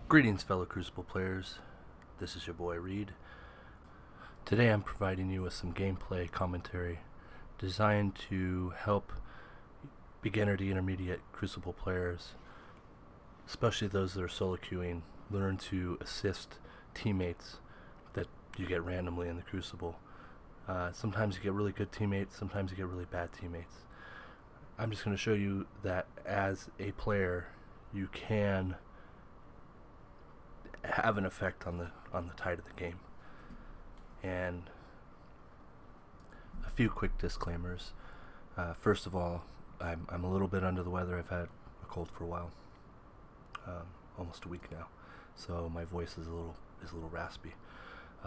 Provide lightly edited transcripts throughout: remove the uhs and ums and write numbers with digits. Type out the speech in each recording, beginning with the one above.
Greetings, fellow Crucible players. This is your boy Reed. Today I'm providing you with some gameplay commentary designed to help beginner to intermediate Crucible players, especially those that are solo queuing, learn to assist teammates that you get randomly in the Crucible. Sometimes you get really good teammates, sometimes you get really bad teammates. I'm just going to show you that as a player you can have an effect on the tide of the game. And a few quick disclaimers. First of all, I'm a little bit under the weather. I've had a cold for a while, almost a week now, so my voice is a little raspy.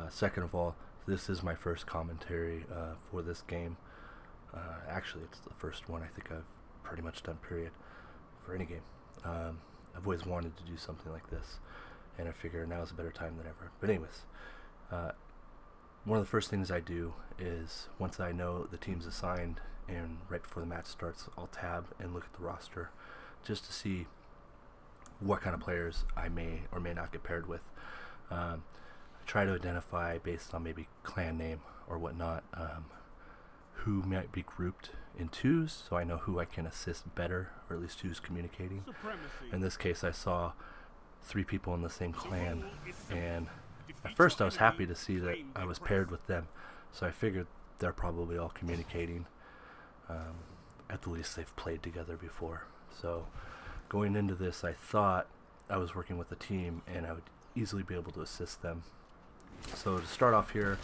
Second of all, this is my first commentary for this game. Actually, it's the first one I think I've pretty much done, period, for any game. I've always wanted to do something like this, and I figure now is a better time than ever. But anyways, one of the first things I do is, once I know the team's assigned and right before the match starts, I'll tab and look at the roster just to see what kind of players I may or may not get paired with. I try to identify, based on maybe clan name or whatnot, who might be grouped in twos, so I know who I can assist better, or at least who's communicating. In this case, I saw 3 people in the same clan, and at first I was happy to see that I was paired with them, so I figured they're probably all communicating. At the least they've played together before. So going into this, I thought I was working with a team and I would easily be able to assist them. So to start off here,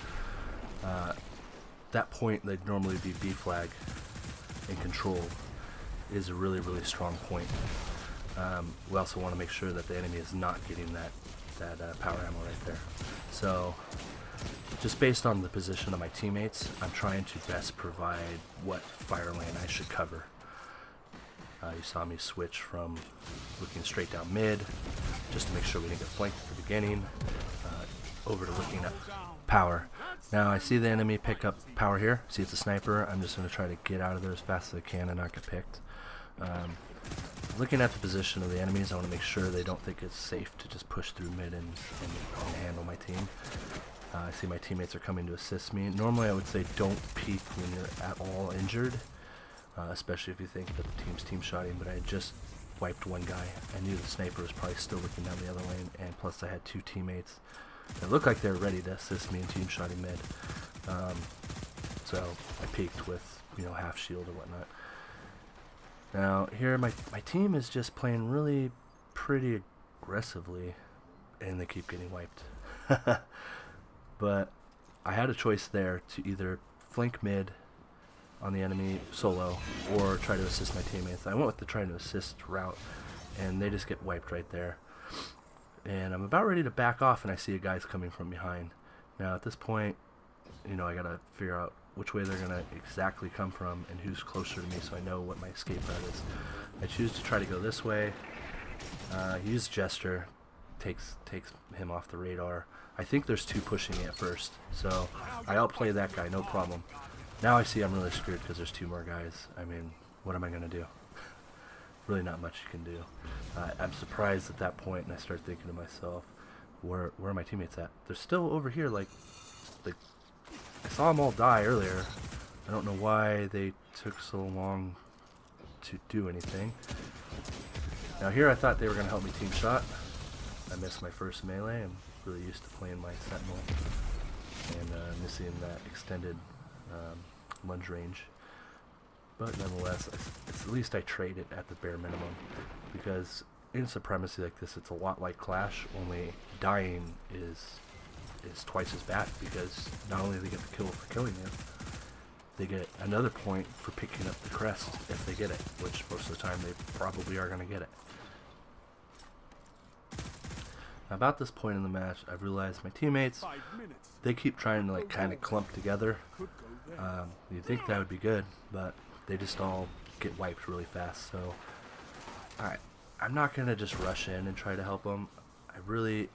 that point they'd normally be B flag in control is a really strong point. We also want to make sure that the enemy is not getting that power ammo right there. So just based on the position of my teammates, I'm trying to best provide what fire lane I should cover. You saw me switch from looking straight down mid, just to make sure we didn't get flanked at the beginning, over to looking at power. Now I see the enemy pick up power here. See, it's a sniper. I'm just going to try to get out of there as fast as I can and not get picked. Looking at the position of the enemies, I want to make sure they don't think it's safe to just push through mid and handle my team. I see my teammates are coming to assist me. Normally I would say don't peek when you're at all injured, especially if you think that the team's team-shotting, but I had just wiped one guy. I knew the sniper was probably still looking down the other lane, and plus I had 2 teammates that looked like they were ready to assist me in team-shotting mid. So I peeked with, half shield or whatnot. Now here my team is just playing really pretty aggressively, and they keep getting wiped. But I had a choice there to either flank mid on the enemy solo or try to assist my teammates. I went with the trying to assist route, and they just get wiped right there. And I'm about ready to back off, and I see a guy's coming from behind. Now at this point, I gotta figure out which way they're gonna exactly come from and who's closer to me, so I know what my escape route is. I choose to try to go this way. Use gesture, takes him off the radar. I think there's 2 pushing me at first, so I outplay that guy, no problem. Now I see I'm really screwed because there's 2 more guys. I mean, what am I gonna do? Really not much you can do. I'm surprised at that point, and I start thinking to myself, where are my teammates at? They're still over here, like I saw them all die earlier. I don't know why they took so long to do anything. Now here I thought they were gonna help me team shot. I missed my first melee. I'm really used to playing my sentinel and missing that extended lunge range. But nonetheless, at least I trade it at the bare minimum, because in Supremacy like this, it's a lot like Clash, only dying is twice as bad, because not only do they get the kill for killing you, they get another point for picking up the crest if they get it, which most of the time they probably are going to get it. About this point in the match, I've realized my teammates, they keep trying to kind of clump together. You'd think that would be good, but they just all get wiped really fast. So I'm not going to just rush in and try to help them. I really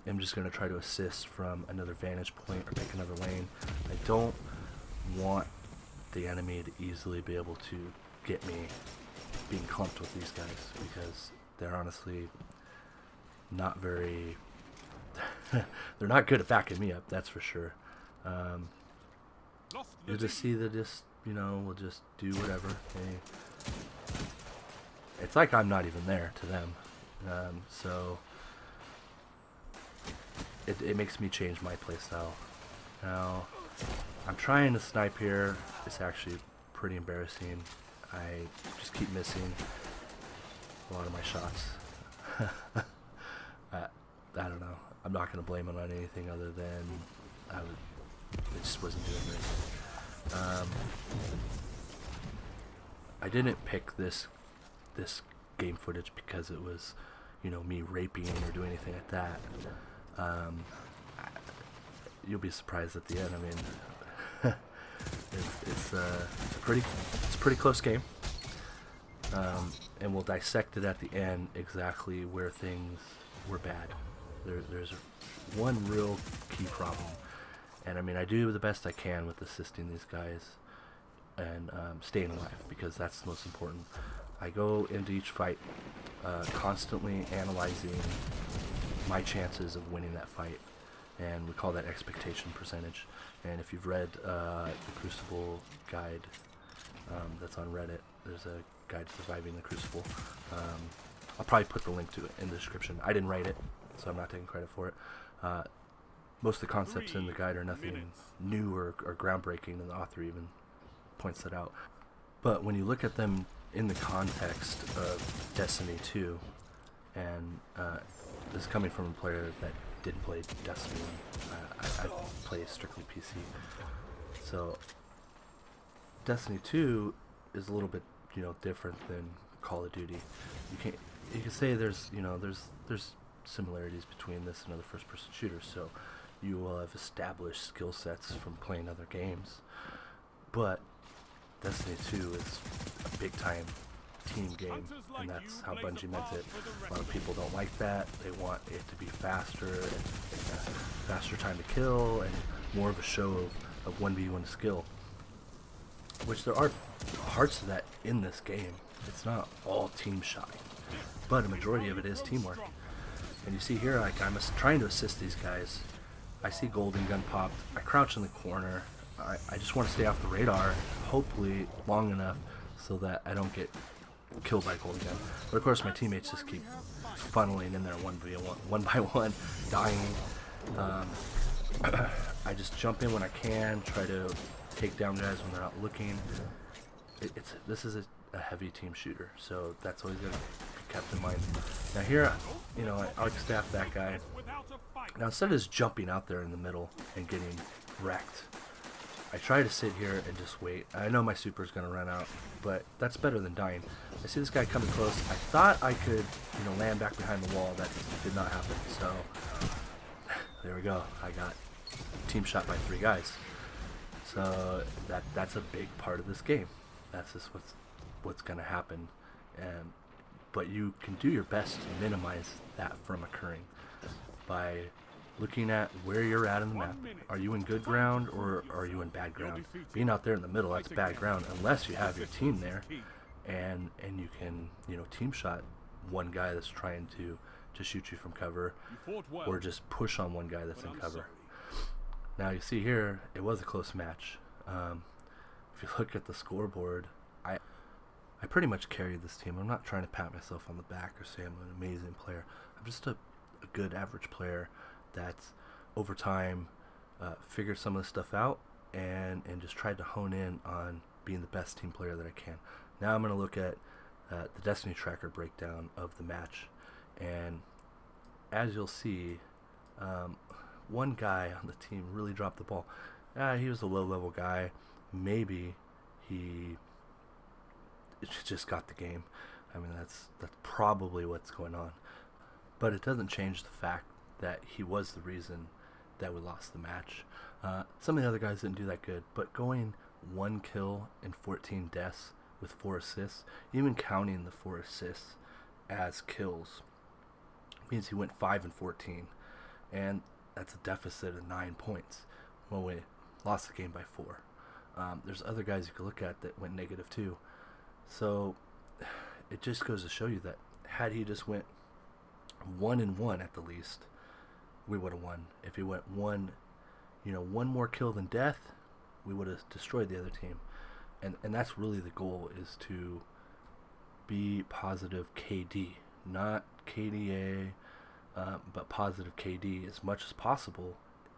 am just going to try to assist from another vantage point or pick another lane. I don't want the enemy to easily be able to get me being clumped with these guys, because they're honestly not very. They're not good at backing me up, that's for sure. You'll just see that just, will just do whatever. It's like I'm not even there to them. So it makes me change my playstyle. Now, I'm trying to snipe here. It's actually pretty embarrassing. I just keep missing a lot of my shots. I don't know. I'm not going to blame it on anything other than it just wasn't doing right. I didn't pick this game footage because it was, me raping or doing anything like that. You'll be surprised at the end. I mean, it's a pretty close game, and we'll dissect it at the end exactly where things were bad. There's one real key problem, and I mean I do the best I can with assisting these guys and staying alive, because that's the most important. I go into each fight constantly analyzing my chances of winning that fight, and we call that expectation percentage. And if you've read the Crucible guide that's on Reddit, there's a guide to surviving the Crucible. I'll probably put the link to it in the description. I didn't write it, so I'm not taking credit for it. Most of the concepts in the guide are nothing new or groundbreaking, and the author even points that out. But when you look at them in the context of Destiny 2, and this is coming from a player that didn't play Destiny. I play strictly PC. So Destiny 2 is a little bit, different than Call of Duty. You can say there's similarities between this and other first-person shooters. So you will have established skill sets from playing other games, but Destiny 2 is a big-time team game, and that's how Bungie meant it. A lot of people don't like that. They want it to be faster and faster time to kill and more of a show of 1v1 skill, which there are parts of that in this game. It's not all team shot, but a majority of it is teamwork. And you see here, like, I'm trying to assist these guys. I see golden gun popped. I crouch in the corner. I just want to stay off the radar, hopefully long enough so that I don't get killed by golden gun. But of course my teammates just keep funneling in there one by one, dying. I just jump in when I can, try to take down guys when they're not looking. This is a heavy team shooter, so that's always going to be kept in mind. Now here, I outstaff that guy. Now instead of just jumping out there in the middle and getting wrecked, I try to sit here and just wait. I know my super's going to run out, but that's better than dying. I see this guy coming close. I thought I could, land back behind the wall. That did not happen. So there we go. I got team shot by 3 guys. So that's a big part of this game. That's just what's going to happen. But you can do your best to minimize that from occurring by looking at where you're at in the map. Are you in good ground or are you in bad ground? Being out there in the middle, that's bad ground unless you have your team there and you can, team shot one guy that's trying to shoot you from cover, or just push on one guy that's in cover. Now you see here, it was a close match. If you look at the scoreboard, I pretty much carried this team. I'm not trying to pat myself on the back or say I'm an amazing player. I'm just a good average player that's over time figured some of this stuff out and just tried to hone in on being the best team player that I can. Now I'm going to look at the Destiny Tracker breakdown of the match, and as you'll see, one guy on the team really dropped the ball. He was a low-level guy. Maybe he just got the game. I mean, that's probably what's going on. But it doesn't change the fact that he was the reason that we lost the match. Some of the other guys didn't do that good, but going 1 kill and 14 deaths with 4 assists, even counting the 4 assists as kills, means he went 5 and 14, and that's a deficit of 9 points. Well, we lost the game by 4. There's other guys you could look at that went negative too. So it just goes to show you that had he just went 1-1 at the least, we would have won. If he went one more kill than death, we would have destroyed the other team. And that's really the goal, is to be positive KD, not KDA, but positive KD as much as possible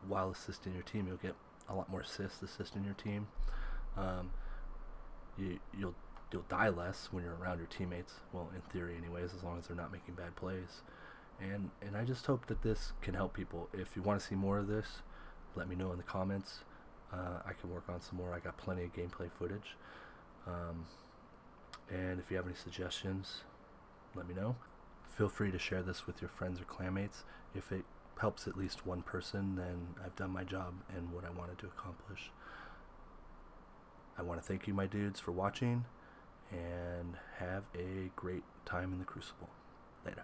while assisting your team. You'll get a lot more assists assisting your team. You'll die less when you're around your teammates. Well, in theory, anyways, as long as they're not making bad plays. And I just hope that this can help people. If you want to see more of this, let me know in the comments. I can work on some more. I got plenty of gameplay footage. And if you have any suggestions, let me know. Feel free to share this with your friends or clanmates. If it helps at least one person, then I've done my job and what I wanted to accomplish. I want to thank you, my dudes, for watching, and have a great time in the Crucible. Later.